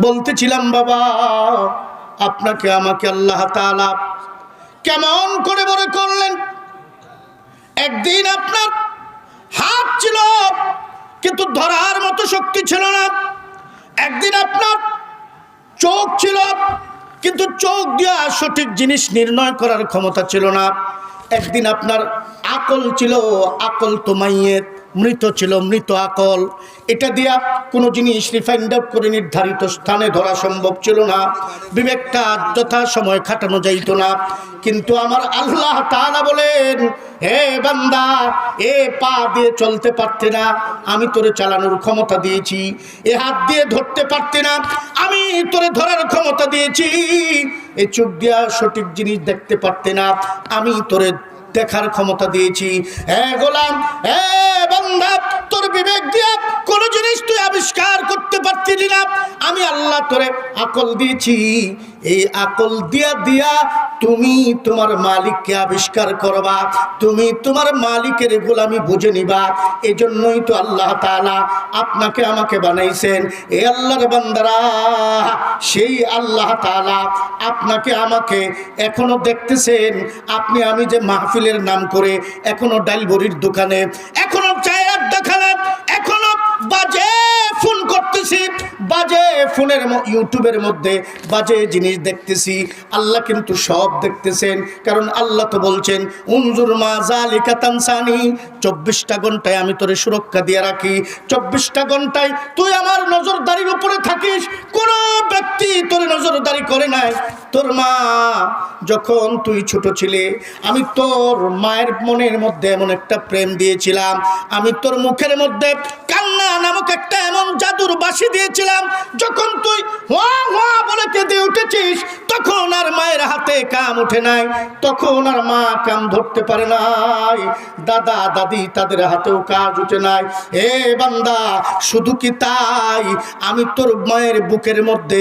বলতেছিলাম বাবা আপনাকে আমাকে আল্লাহ তাআলা কেমন করে বড় করলেন। একদিন আপনার হাত ছিল কিন্তু ধরার মতো শক্তি ছিল না, একদিন আপনার চোখ ছিল কিন্তু চোখ দিয়া সঠিক জিনিস নির্ণয় করার ক্ষমতা ছিল না, একদিন আপনার আকল ছিল, আকল তো মাইয়েত, মৃত ছিল, মৃত আকল, এটা দিয়া কোনো জিনিস রিফাইন্ড আউট করে নির্ধারিত স্থানে ধরা সম্ভব ছিল না, বিবেকটা যথা সময় খাটানো যাইত না। কিন্তু আমার আল্লাহ তাআলা বলেন, হে বান্দা, এ পা দিয়ে চলতে পারতে না, আমি তোরে চালানোর ক্ষমতা দিয়েছি। এ হাত দিয়ে ধরতে পারতে না, আমি তোরে ধরার ক্ষমতা দিয়েছি। এ চোখ দিয়া সঠিক জিনিস দেখতে পারতে না, আমি তোরে দেখার ক্ষমতা দিয়েছি। হে গোলাম, হে বান্দা, তোর বিবেক দিয়া কোন জিনিস তুই আবিষ্কার করতে পারছিলি না, আমি আল্লাহ তোরে আকল দিয়েছি। এই আকল দিয়া দিয়া তুমি তোমার মালিককে আবিষ্কার করবা, তুমি তোমার মালিকের গোলামি বুঝে নিবা। এজন্যই তো আল্লাহ তাআলা আপনাকে আমাকে বানাইছেন। এ আল্লাহর বান্দারা, সেই আল্লাহ তাআলা আপনাকে আমাকে এখনো দেখতেছেন। আপনি আমি যে মাহফিলের নাম করে এখনো ডাল বড়ির দোকানে, এখনো চায়ের দোকানে, এখনো বাজে ফোন করতেছি, বাজে ফোনের ইউটিউবের মধ্যে বাজে জিনিস দেখতেছি, আল্লাহ কিন্তু সব দেখতেছেন। কারণ আল্লাহ তো বলছেন, উনজুর মা যালিকা তানসানি, 24টা ঘন্টায় আমি তোরে সুরক্ষা দিয়ে রাখি, 24টা ঘন্টায় তুই আমার নজরদারির উপরে থাকিস। কোন ব্যক্তি তোর নজরদারি করে নাই। তোর মা যখন তুই ছোট ছিলে, আমি তোর মায়ের মনের মধ্যে এমন একটা প্রেম দিয়েছিলাম, আমি তোর মুখের মধ্যে কান্না নামক একটা এমন জাদুর বাঁশি দিয়েছিলাম, যখন তুই ওয়া ওয়া বলে কেঁদে উঠেছিস, তখন আর মায়ের হাতে কাম উঠে নাই, তখন আর মা কাম ধরতে পারে নাই, দাদা দাদি তাদের হাতেও কাজ উঠে নাই। এ বান্দা, শুধু কি তাই, আমি তোর মায়ের বুকের মধ্যে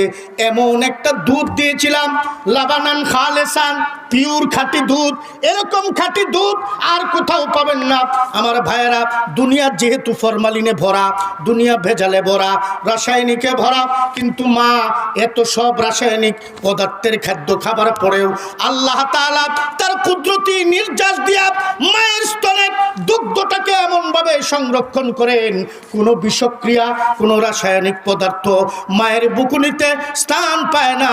এমন একটা দুধ দিয়েছিলাম, লাবানান খালেসান, পিওর খাঁটি দুধ। এরকম খাঁটি দুধ আর কোথাও পাবেন না আমার ভাইয়েরা। দুনিয়া যেহেতু ফরমালিনে ভরা, দুনিয়া ভেজালে ভরা, রাসায়নিকে ভরা, কিন্তু মা এত সব রাসায়নিক পদার্থের খাদ্য খাবার পরেও আল্লাহ তাআলা তার কুদরতি নির্যাস দিয়া মায়ের স্তনের দুগ্ধটাকে এমনভাবে সংরক্ষণ করেন, কোনো বিষক্রিয়া, কোনো রাসায়নিক পদার্থ মায়ের বুকুনিতে স্থান পায় না।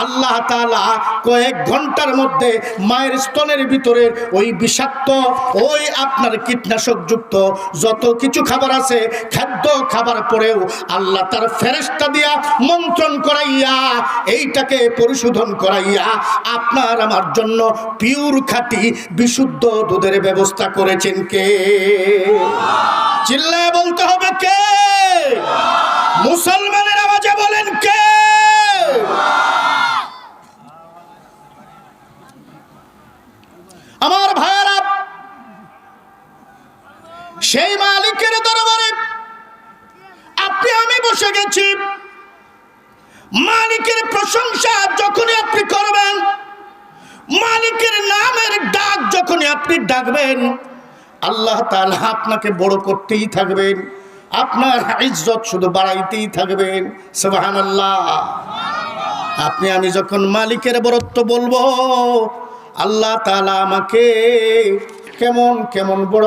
আল্লাহ তাআলা কয়েক ঘন্টার মধ্যে মায়ের স্তনের ভিতরে ওই বিষাক্ত, ওই আপনার কীটনাশকযুক্ত যত কিছু খাবার আছে, খাদ্য খাবার পরেও আল্লাহ তার ফেরেশতা দিয়া মন্ত্রণ করাইয়া এইটাকে পরিশোধন করাইয়া আপনার আমার জন্য পিওর খাঁটি বিশুদ্ধ দুধের ব্যবস্থা করেছেন কে? চিল্লায় বলতে হবে কে? মুসলমানের আওয়াজে বলেন কে? আমার ভাইয়েরা, সেই মালিকের দরবারে আপনি আমি বসে গেছি। মালিকের প্রশংসা যখনই আপনি করবেন, মালিকের নামের ডাক যখনই আপনি ডাকবেন, আল্লাহ তাআলা আপনাকে বড় করতেই থাকবেন, আপনার ইজ্জত শুধু বাড়াইতেই থাকবেন। সুবহানাল্লাহ। আপনি আমি যখন মালিকের বরত্ব বলবো, আল্লাহ তাআলা আমাকে কেমন কেমন বড়